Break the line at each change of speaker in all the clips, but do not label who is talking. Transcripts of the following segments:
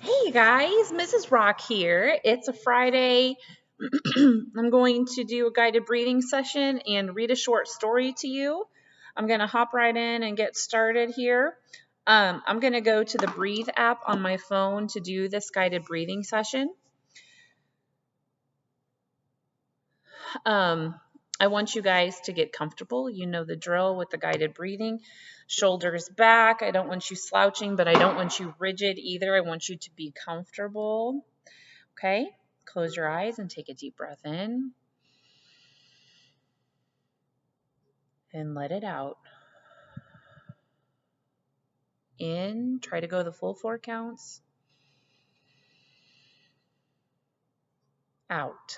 Hey guys, Mrs. Rock here. It's a Friday. I'm going to do a guided breathing session and read a short story to you. I'm going to hop right in and get started here. I'm going to go to the Breathe app on my phone to do this guided breathing session. I want you guys to get comfortable. You know the drill with the guided breathing. Shoulders back. I don't want you slouching, but I don't want you rigid either. I want you to be comfortable. Okay? Close your eyes and take a deep breath in. And let it out. In, try to go the full 4 counts. Out.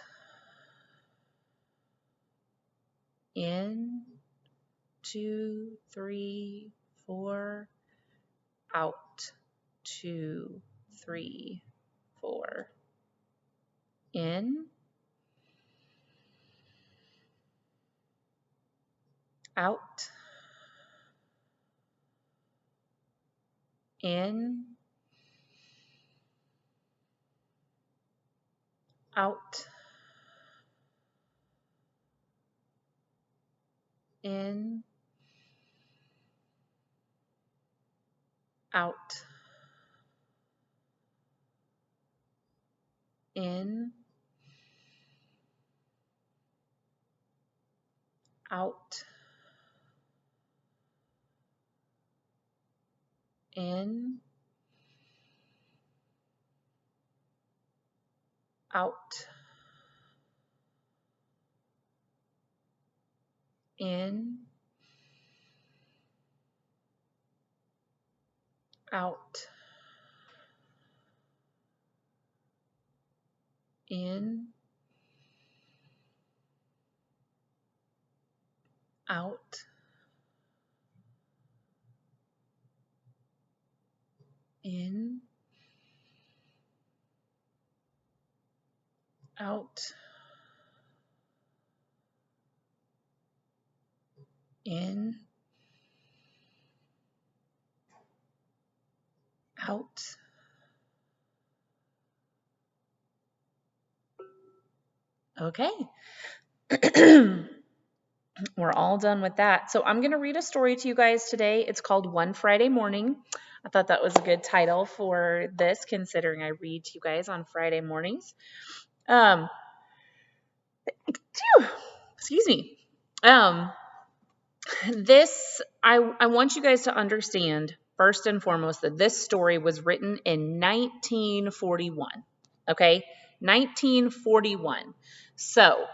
In, 2, 3, 4. Out. 2, 3, 4. In. Out. In. Out. In. Out. In. Out. In. Out. In. Out. In. Out. In. Out. In. Out. Okay. We're all done with that. So I'm going to read a story to you guys today. It's called One Friday Morning. I thought that was a good title for this, considering I read to you guys on Friday mornings. Excuse me. I want you guys to understand, first and foremost, that this story was written in 1941. Okay? 1941. So,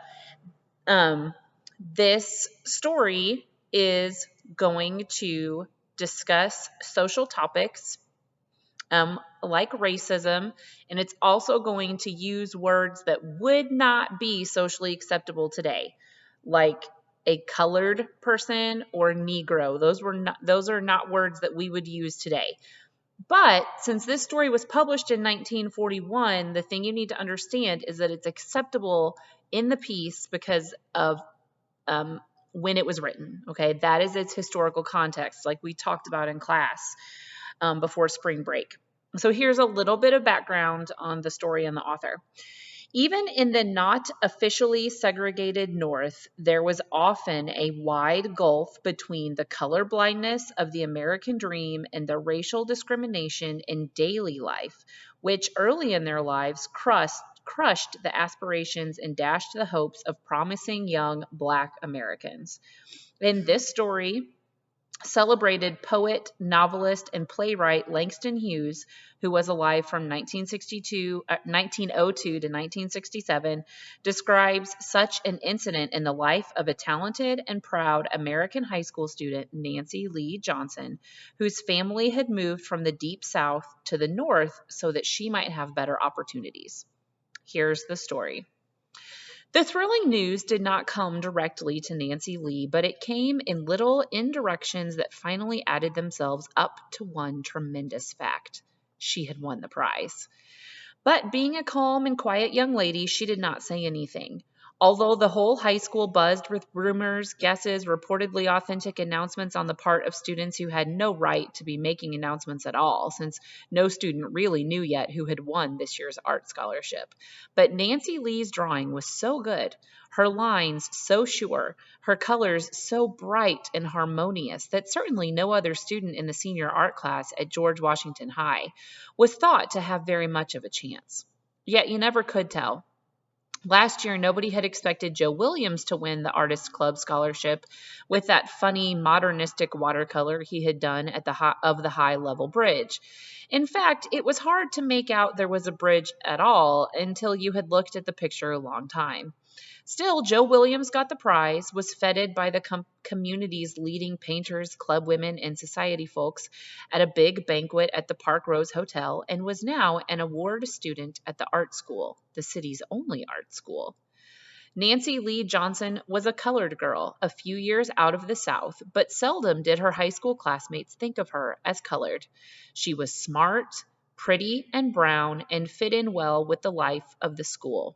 this story is going to discuss social topics like racism, and it's also going to use words that would not be socially acceptable today, like a colored person or Negro. Those are not words that we would use today. But since this story was published in 1941, the thing you need to understand is that it's acceptable in the piece because of when it was written. Okay, that is its historical context, like we talked about in class before spring break. So here's a little bit of background on the story and the author. Even in the not officially segregated North, there was often a wide gulf between the colorblindness of the American dream and the racial discrimination in daily life, which early in their lives crushed the aspirations and dashed the hopes of promising young Black Americans. In this story, celebrated poet, novelist, and playwright Langston Hughes, who was alive from 1902 to 1967, describes such an incident in the life of a talented and proud American high school student, Nancy Lee Johnson, whose family had moved from the Deep South to the North so that she might have better opportunities. Here's the story. The thrilling news did not come directly to Nancy Lee, but it came in little indirections that finally added themselves up to one tremendous fact. She had won the prize. But being a calm and quiet young lady, she did not say anything. Although the whole high school buzzed with rumors, guesses, reportedly authentic announcements on the part of students who had no right to be making announcements at all, since no student really knew yet who had won this year's art scholarship. But Nancy Lee's drawing was so good, her lines so sure, her colors so bright and harmonious that certainly no other student in the senior art class at George Washington High was thought to have very much of a chance. Yet you never could tell. Last year, nobody had expected Joe Williams to win the Artists Club scholarship with that funny modernistic watercolor he had done at the high level bridge. In fact, it was hard to make out there was a bridge at all until you had looked at the picture a long time. Still, Joe Williams got the prize, was feted by the community's leading painters, club women, and society folks at a big banquet at the Park Rose Hotel, and was now an award student at the art school, the city's only art school. Nancy Lee Johnson was a colored girl, a few years out of the South, but seldom did her high school classmates think of her as colored. She was smart, pretty, and brown, and fit in well with the life of the school.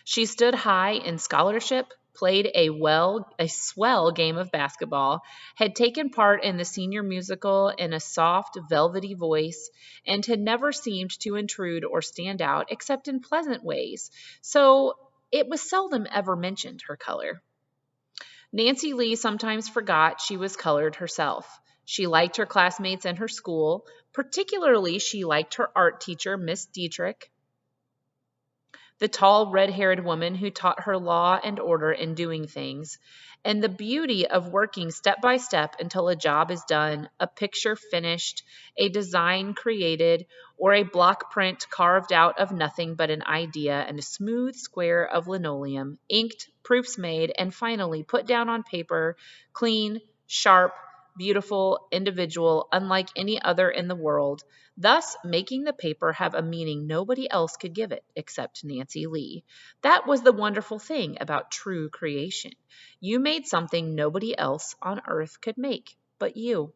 She stood high in scholarship, played a swell game of basketball, had taken part in the senior musical in a soft, velvety voice, and had never seemed to intrude or stand out except in pleasant ways, so it was seldom ever mentioned, her color. Nancy Lee sometimes forgot she was colored herself. She liked her classmates and her school. Particularly, she liked her art teacher, Miss Dietrich, the tall red-haired woman who taught her law and order in doing things, and the beauty of working step by step until a job is done, a picture finished, a design created, or a block print carved out of nothing but an idea and a smooth square of linoleum, inked, proofs made, and finally put down on paper, clean, sharp, beautiful, individual, unlike any other in the world, thus making the paper have a meaning nobody else could give it except Nancy Lee. That was the wonderful thing about true creation. You made something nobody else on earth could make but you.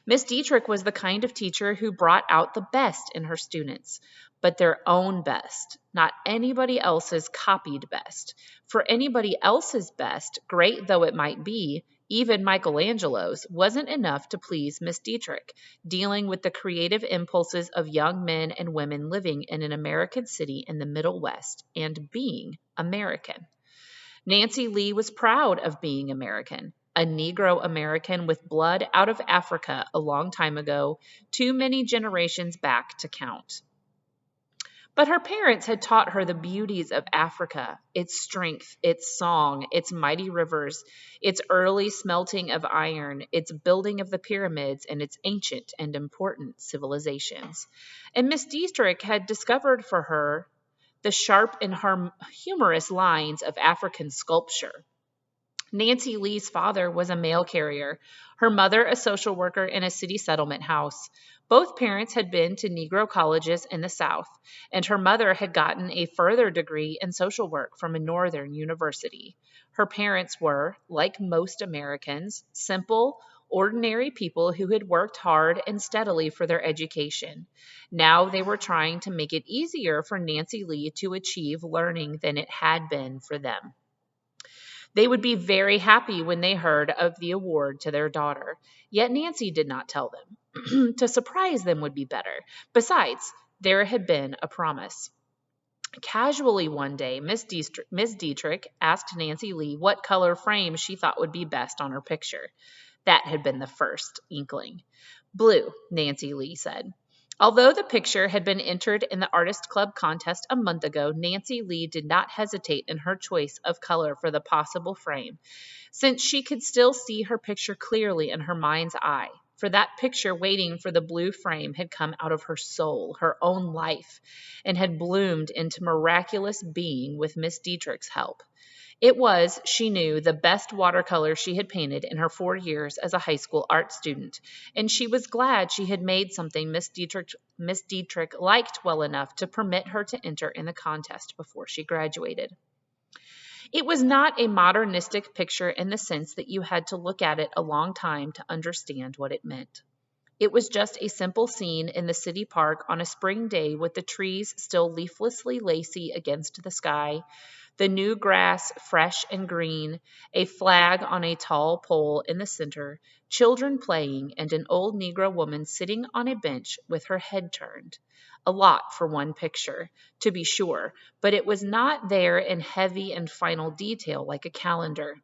Miss Dietrich was the kind of teacher who brought out the best in her students, but their own best, not anybody else's copied best. For anybody else's best, great though it might be, even Michelangelo's, wasn't enough to please Miss Dietrich, dealing with the creative impulses of young men and women living in an American city in the Middle West and being American. Nancy Lee was proud of being American, a Negro American with blood out of Africa a long time ago, too many generations back to count. But her parents had taught her the beauties of Africa, its strength, its song, its mighty rivers, its early smelting of iron, its building of the pyramids, and its ancient and important civilizations. And Miss Dietrich had discovered for her the sharp and humorous lines of African sculpture. Nancy Lee's father was a mail carrier, her mother a social worker in a city settlement house. Both parents had been to Negro colleges in the South, and her mother had gotten a further degree in social work from a northern university. Her parents were, like most Americans, simple, ordinary people who had worked hard and steadily for their education. Now they were trying to make it easier for Nancy Lee to achieve learning than it had been for them. They would be very happy when they heard of the award to their daughter. Yet Nancy did not tell them. To surprise them would be better. Besides, there had been a promise. Casually one day, Miss Dietrich asked Nancy Lee what color frame she thought would be best on her picture. That had been the first inkling. Blue, Nancy Lee said. Although the picture had been entered in the Artist Club contest a month ago, Nancy Lee did not hesitate in her choice of color for the possible frame, since she could still see her picture clearly in her mind's eye. For that picture waiting for the blue frame had come out of her soul, her own life, and had bloomed into miraculous being with Miss Dietrich's help. It was, she knew, the best watercolor she had painted in her 4 years as a high school art student, and she was glad she had made something Miss Dietrich liked well enough to permit her to enter in the contest before she graduated. It was not a modernistic picture in the sense that you had to look at it a long time to understand what it meant. It was just a simple scene in the city park on a spring day with the trees still leaflessly lacy against the sky, the new grass fresh and green, a flag on a tall pole in the center, children playing, and an old Negro woman sitting on a bench with her head turned. A lot for one picture, to be sure, but it was not there in heavy and final detail like a calendar.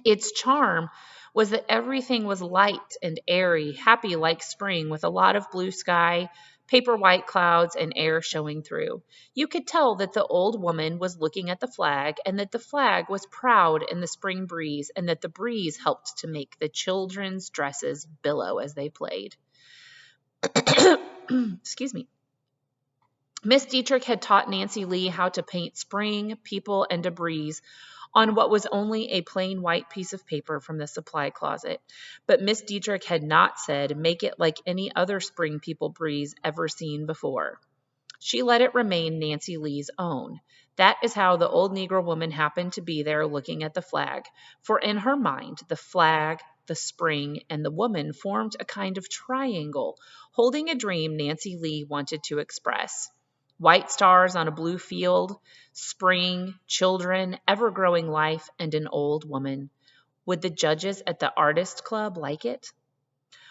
Its charm was that everything was light and airy, happy like spring, with a lot of blue sky, paper white clouds, and air showing through. You could tell that the old woman was looking at the flag, and that the flag was proud in the spring breeze, and that the breeze helped to make the children's dresses billow as they played. Excuse me. Miss Dietrich had taught Nancy Lee how to paint spring, people, and a breeze on what was only a plain white piece of paper from the supply closet. But Miss Dietrich had not said, make it like any other spring people breeze ever seen before. She let it remain Nancy Lee's own. That is how the old Negro woman happened to be there looking at the flag, for in her mind, the flag, the spring, and the woman formed a kind of triangle, holding a dream Nancy Lee wanted to express. White stars on a blue field, spring, children, ever-growing life, and an old woman. Would the judges at the Artist Club like it?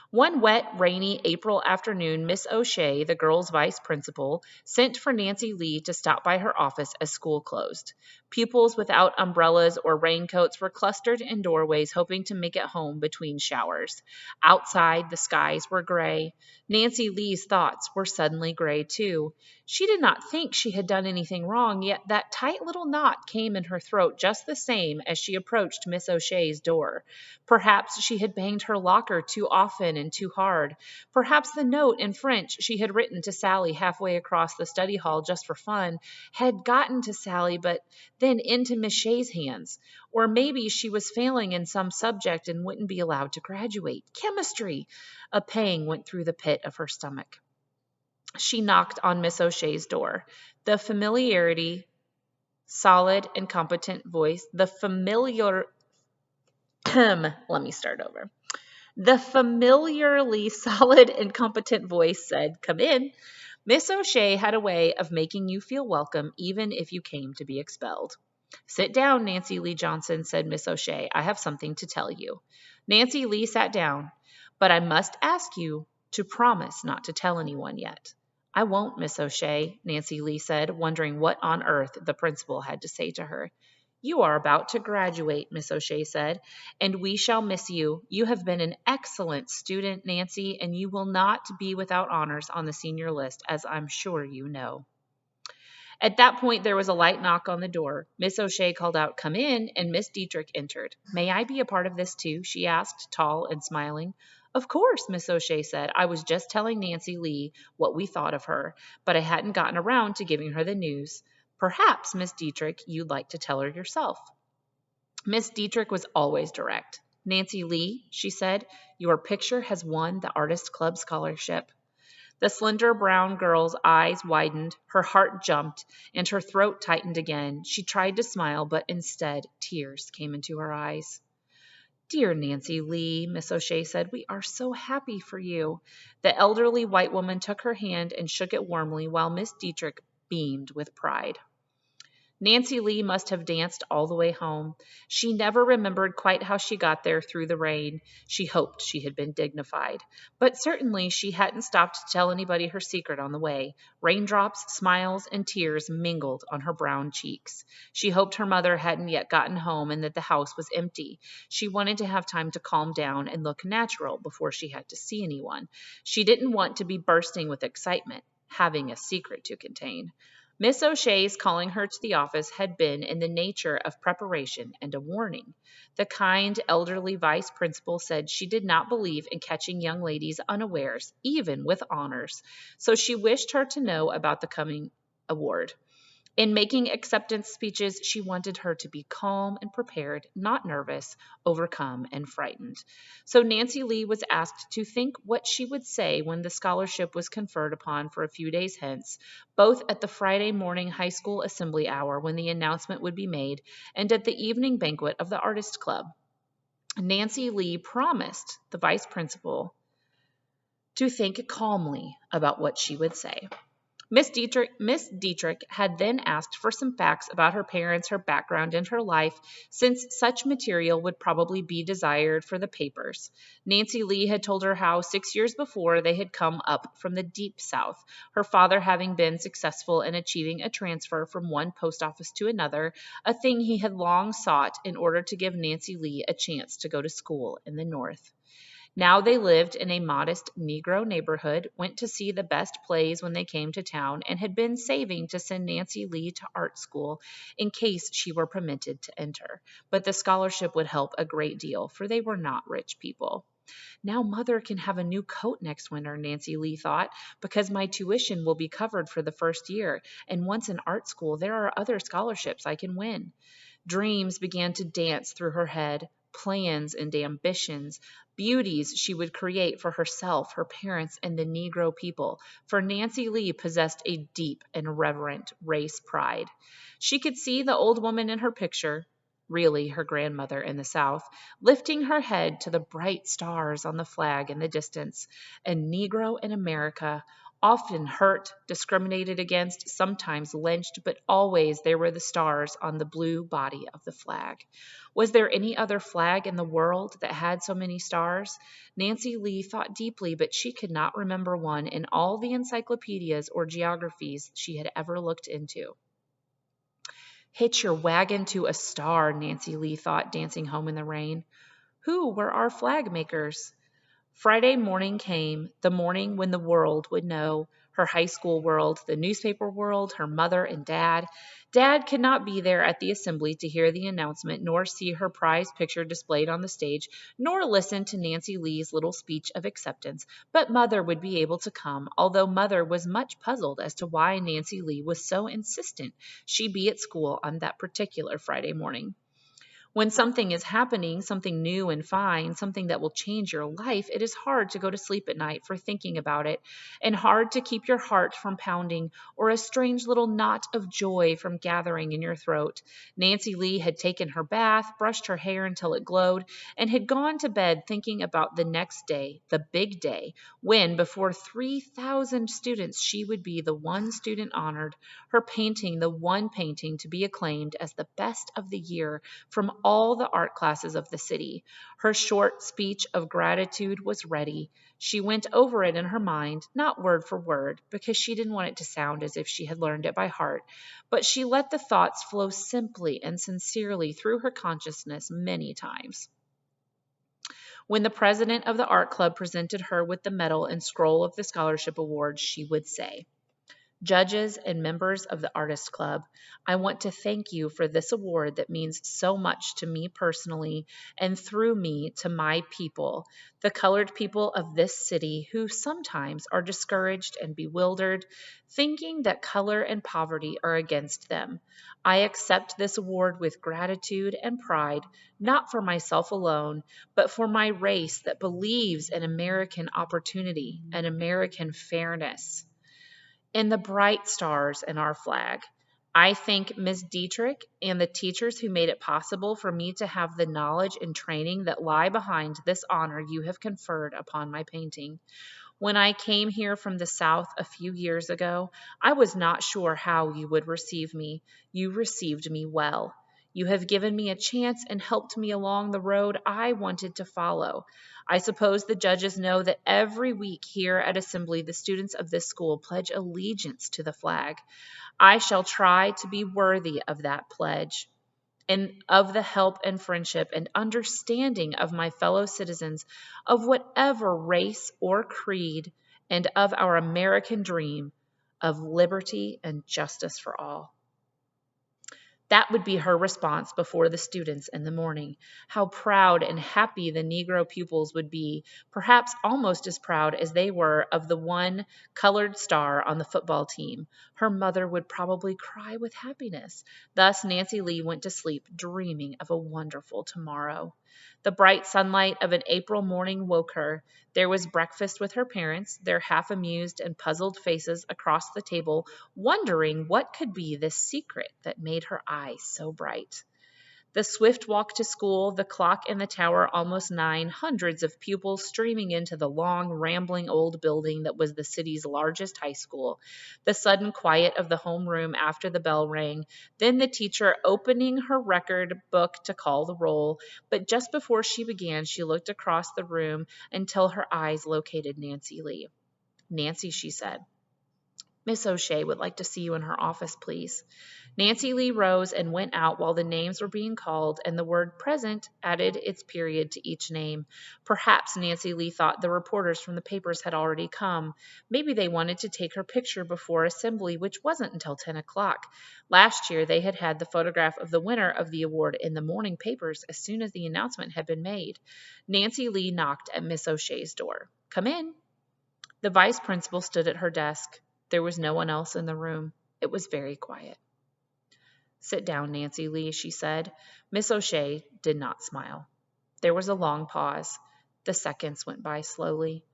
One wet, rainy April afternoon, Miss O'Shea, the girls' vice principal, sent for Nancy Lee to stop by her office as school closed. Pupils without umbrellas or raincoats were clustered in doorways hoping to make it home between showers. Outside, the skies were gray. Nancy Lee's thoughts were suddenly gray, too. She did not think she had done anything wrong, yet that tight little knot came in her throat just the same as she approached Miss O'Shea's door. Perhaps she had banged her locker too often and too hard. Perhaps the note in French she had written to Sally halfway across the study hall just for fun had gotten to Sally, but then into Miss Shea's hands. Or maybe she was failing in some subject and wouldn't be allowed to graduate. Chemistry! A pang went through the pit of her stomach. She knocked on Miss O'Shea's door. The familiarity, solid and competent voice, the familiar let me start over. The familiarly solid and competent voice said, "Come in." Miss O'Shea had a way of making you feel welcome even if you came to be expelled. "Sit down, Nancy Lee Johnson," said Miss O'Shea. "I have something to tell you." Nancy Lee sat down. "But I must ask you to promise not to tell anyone yet." "I won't, Miss O'Shea," Nancy Lee said, wondering what on earth the principal had to say to her. "You are about to graduate," Miss O'Shea said, "and we shall miss you. You have been an excellent student, Nancy, and you will not be without honors on the senior list, as I'm sure you know." At that point, there was a light knock on the door. Miss O'Shea called out, "Come in," and Miss Dietrich entered. "May I be a part of this too?" she asked, tall and smiling. "Of course," Miss O'Shea said. "I was just telling Nancy Lee what we thought of her, but I hadn't gotten around to giving her the news. Perhaps, Miss Dietrich, you'd like to tell her yourself." Miss Dietrich was always direct. "Nancy Lee," she said, "your picture has won the Artist Club scholarship." The slender brown girl's eyes widened, her heart jumped, and her throat tightened again. She tried to smile, but instead, tears came into her eyes. "Dear Nancy Lee," Miss O'Shea said, "we are so happy for you." The elderly white woman took her hand and shook it warmly, while Miss Dietrich beamed with pride. Nancy Lee must have danced all the way home. She never remembered quite how she got there through the rain. She hoped she had been dignified. But certainly she hadn't stopped to tell anybody her secret on the way. Raindrops, smiles, and tears mingled on her brown cheeks. She hoped her mother hadn't yet gotten home and that the house was empty. She wanted to have time to calm down and look natural before she had to see anyone. She didn't want to be bursting with excitement, having a secret to contain. Miss O'Shea's calling her to the office had been in the nature of preparation and a warning. The kind, elderly vice principal said she did not believe in catching young ladies unawares, even with honors, so she wished her to know about the coming award. In making acceptance speeches, she wanted her to be calm and prepared, not nervous, overcome, and frightened. So Nancy Lee was asked to think what she would say when the scholarship was conferred upon for a few days hence, both at the Friday morning high school assembly hour when the announcement would be made, and at the evening banquet of the Artist Club. Nancy Lee promised the vice principal to think calmly about what she would say. Miss Dietrich had then asked for some facts about her parents, her background, and her life, since such material would probably be desired for the papers. Nancy Lee had told her how 6 years before they had come up from the deep South, her father having been successful in achieving a transfer from one post office to another, a thing he had long sought in order to give Nancy Lee a chance to go to school in the North. Now they lived in a modest Negro neighborhood, went to see the best plays when they came to town, and had been saving to send Nancy Lee to art school in case she were permitted to enter. But the scholarship would help a great deal, for they were not rich people. Now Mother can have a new coat next winter, Nancy Lee thought, because my tuition will be covered for the first year, and once in art school there are other scholarships I can win. Dreams began to dance through her head, plans and ambitions, beauties she would create for herself, her parents, and the Negro people, for Nancy Lee possessed a deep and reverent race pride. She could see the old woman in her picture, really her grandmother in the South, lifting her head to the bright stars on the flag in the distance, a Negro in America, often hurt, discriminated against, sometimes lynched, but always there were the stars on the blue body of the flag. Was there any other flag in the world that had so many stars? Nancy Lee thought deeply, but she could not remember one in all the encyclopedias or geographies she had ever looked into. Hitch your wagon to a star, Nancy Lee thought, dancing home in the rain. Who were our flag makers? Friday morning came, the morning when the world would know, her high school world, the newspaper world, her mother and dad. Dad could not be there at the assembly to hear the announcement, nor see her prize picture displayed on the stage, nor listen to Nancy Lee's little speech of acceptance, but Mother would be able to come, although Mother was much puzzled as to why Nancy Lee was so insistent she be at school on that particular Friday morning. When something is happening, something new and fine, something that will change your life, it is hard to go to sleep at night for thinking about it, and hard to keep your heart from pounding or a strange little knot of joy from gathering in your throat. Nancy Lee had taken her bath, brushed her hair until it glowed, and had gone to bed thinking about the next day, the big day, when before 3,000 students she would be the one student honored, her painting the one painting to be acclaimed as the best of the year from all the art classes of the city. Her short speech of gratitude was ready. She went over it in her mind, not word for word, because she didn't want it to sound as if she had learned it by heart, but she let the thoughts flow simply and sincerely through her consciousness many times. When the president of the art club presented her with the medal and scroll of the scholarship award, she would say, "Judges and members of the Artists Club, I want to thank you for this award that means so much to me personally and through me to my people, the colored people of this city who sometimes are discouraged and bewildered, thinking that color and poverty are against them. I accept this award with gratitude and pride, not for myself alone, but for my race that believes in American opportunity and American fairness, in the bright stars in our flag. I thank Ms. Dietrich and the teachers who made it possible for me to have the knowledge and training that lie behind this honor you have conferred upon my painting. When I came here from the South a few years ago, I was not sure how you would receive me. You received me well. You have given me a chance and helped me along the road I wanted to follow. I suppose the judges know that every week here at Assembly, the students of this school pledge allegiance to the flag. I shall try to be worthy of that pledge and of the help and friendship and understanding of my fellow citizens of whatever race or creed, and of our American dream of liberty and justice for all." That would be her response before the students in the morning. How proud and happy the Negro pupils would be, perhaps almost as proud as they were of the one colored star on the football team. Her mother would probably cry with happiness. Thus Nancy Lee went to sleep dreaming of a wonderful tomorrow. The bright sunlight of an April morning woke her. There was breakfast with her parents, their half-amused and puzzled faces across the table, wondering what could be the secret that made her eyes so bright. The swift walk to school, the clock in the tower almost 9, hundreds of pupils streaming into the long, rambling old building that was the city's largest high school, the sudden quiet of the homeroom after the bell rang, then the teacher opening her record book to call the roll. But just before she began, she looked across the room until her eyes located Nancy Lee. "Nancy," she said, "Miss O'Shea would like to see you in her office, please." Nancy Lee rose and went out while the names were being called, and the word "present" added its period to each name. Perhaps Nancy Lee thought the reporters from the papers had already come. Maybe they wanted to take her picture before assembly, which wasn't until 10 o'clock. Last year, they had had the photograph of the winner of the award in the morning papers as soon as the announcement had been made. Nancy Lee knocked at Miss O'Shea's door. "Come in." The vice principal stood at her desk. There was no one else in the room. It was very quiet. "Sit down, Nancy Lee," she said. Miss O'Shea did not smile. There was a long pause. The seconds went by slowly.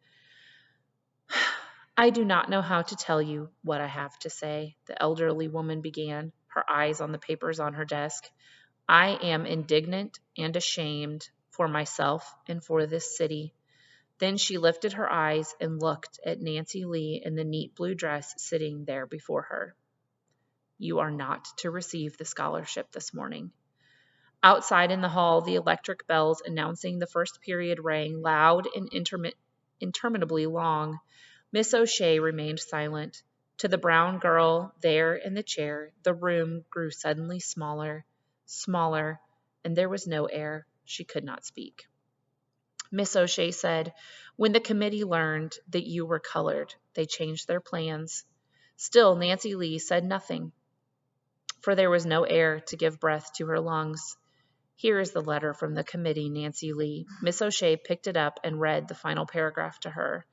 "I do not know how to tell you what I have to say," the elderly woman began, her eyes on the papers on her desk. "I am indignant and ashamed for myself and for this city." Then she lifted her eyes and looked at Nancy Lee in the neat blue dress sitting there before her. "You are not to receive the scholarship this morning." Outside in the hall, the electric bells announcing the first period rang loud and interminably long. Miss O'Shea remained silent. To the brown girl there in the chair, the room grew suddenly smaller, smaller, and there was no air. She could not speak. Miss O'Shea said, "When the committee learned that you were colored, they changed their plans." Still Nancy Lee said nothing, for there was no air to give breath to her lungs. "Here is the letter from the committee, Nancy Lee." Miss O'Shea picked it up and read the final paragraph to her.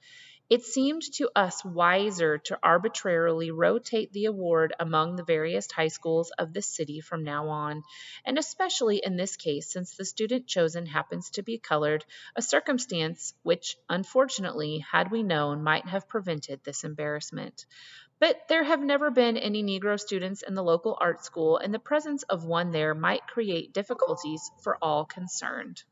"It seemed to us wiser to arbitrarily rotate the award among the various high schools of the city from now on, and especially in this case since the student chosen happens to be colored, a circumstance which, unfortunately, had we known, might have prevented this embarrassment. But there have never been any Negro students in the local art school, and the presence of one there might create difficulties for all concerned.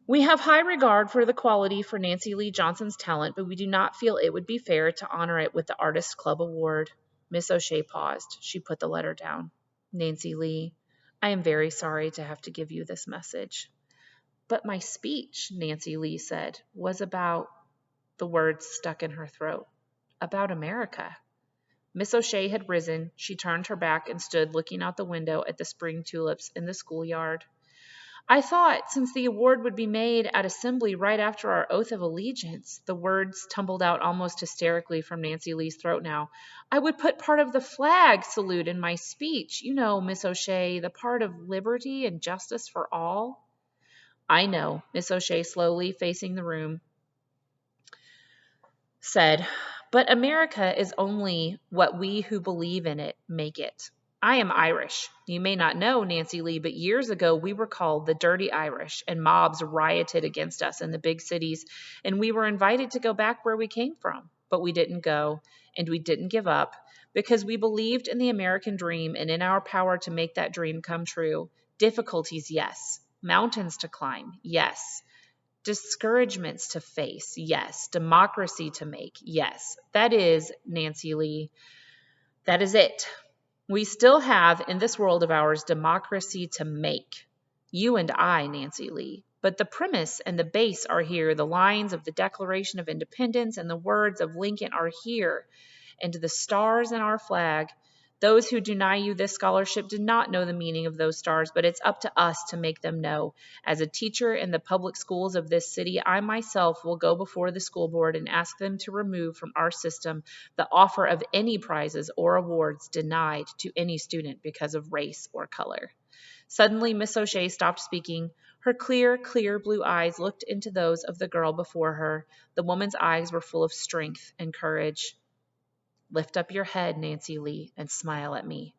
We have high regard for the quality for Nancy Lee Johnson's talent, but we do not feel it would be fair to honor it with the Artists Club Award." Miss O'Shea paused. She put the letter down. "Nancy Lee, I am very sorry to have to give you this message." "But my speech," Nancy Lee said, "was about—" The words stuck in her throat. "About America." Miss O'Shea had risen. She turned her back and stood looking out the window at the spring tulips in the schoolyard. "I thought, since the award would be made at assembly right after our oath of allegiance," the words tumbled out almost hysterically from Nancy Lee's throat now, "I would put part of the flag salute in my speech. You know, Miss O'Shea, the part of liberty and justice for all." "I know," Miss O'Shea, slowly facing the room, said, "but America is only what we who believe in it make it. I am Irish. You may not know, Nancy Lee, but years ago we were called the Dirty Irish, and mobs rioted against us in the big cities, and we were invited to go back where we came from. But we didn't go, and we didn't give up, because we believed in the American dream and in our power to make that dream come true. Difficulties, yes. Mountains to climb, yes. Discouragements to face, yes. Democracy to make, yes. That is, Nancy Lee, that is it. We still have, in this world of ours, democracy to make. You and I, Nancy Lee. But the premise and the base are here. The lines of the Declaration of Independence and the words of Lincoln are here. And the stars in our flag. Those who deny you this scholarship did not know the meaning of those stars, but it's up to us to make them know. As a teacher in the public schools of this city, I myself will go before the school board and ask them to remove from our system the offer of any prizes or awards denied to any student because of race or color." Suddenly, Miss O'Shea stopped speaking. Her clear blue eyes looked into those of the girl before her. The woman's eyes were full of strength and courage. "Lift up your head, Nancy Lee, and smile at me."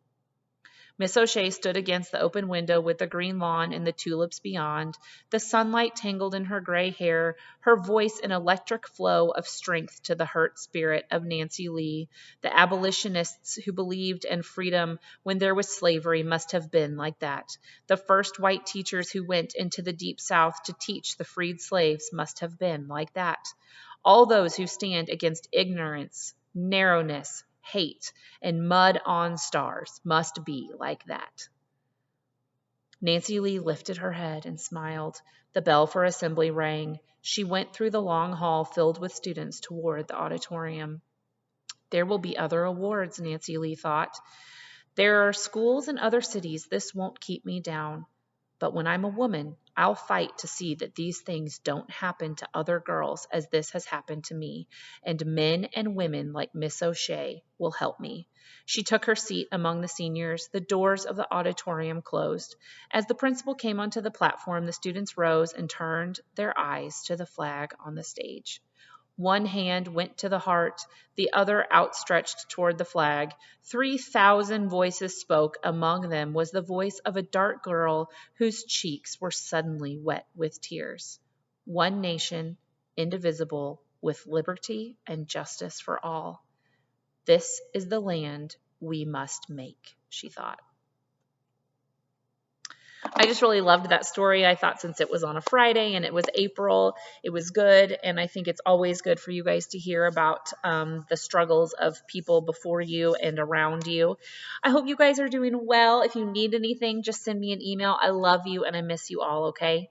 Miss O'Shea stood against the open window with the green lawn and the tulips beyond. The sunlight tangled in her gray hair, her voice an electric flow of strength to the hurt spirit of Nancy Lee. The abolitionists who believed in freedom when there was slavery must have been like that. The first white teachers who went into the deep South to teach the freed slaves must have been like that. All those who stand against ignorance, narrowness, hate, and mud on stars must be like that. Nancy Lee lifted her head and smiled. The bell for assembly rang. She went through the long hall filled with students toward the auditorium. There will be other awards, Nancy Lee thought. There are schools in other cities. This won't keep me down. But when I'm a woman, I'll fight to see that these things don't happen to other girls as this has happened to me, and men and women like Miss O'Shea will help me. She took her seat among the seniors. The doors of the auditorium closed. As the principal came onto the platform, the students rose and turned their eyes to the flag on the stage. One hand went to the heart, the other outstretched toward the flag. 3,000 voices spoke. Among them was the voice of a dark girl whose cheeks were suddenly wet with tears. One nation, indivisible, with liberty and justice for all. This is the land we must make, she thought. I just really loved that story. I thought since it was on a Friday and it was April, it was good. And I think it's always good for you guys to hear about the struggles of people before you and around you. I hope you guys are doing well. If you need anything, just send me an email. I love you and I miss you all, okay?